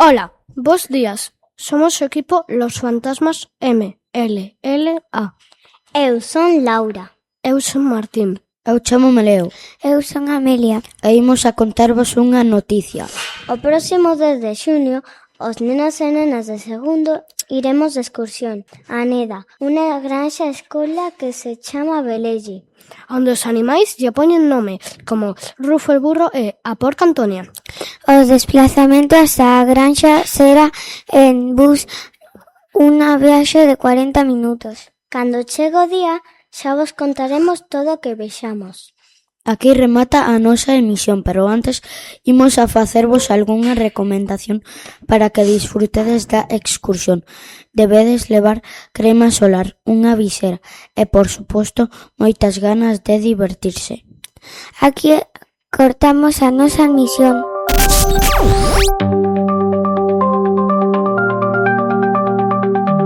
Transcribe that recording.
Hola, bos días. Somos o equipo Los Fantasmas MLLA. Eu son Laura. Eu son Martín. Eu chámome Leo Eu son Amelia. e imos a contarvos unha noticia. O próximo 10 de xuño, os nenos e nenas de segundo iremos de excursión a Neda, unha granxa escola que se chama Belelli. Onde os animais lle poñen nome, como Rufo el burro e a porca Antonia. O desplazamento hasta a granxa será en bus unha viaxe de 40 minutos. Cando chegue o día, xa vos contaremos todo o que vexamos. Aquí remata a nosa emisión, pero antes imos a facervos algunha recomendación para que disfrutedes da excursión. Debedes levar crema solar, unha visera e, por suposto, moitas ganas de divertirse. Aquí cortamos a nosa emisión.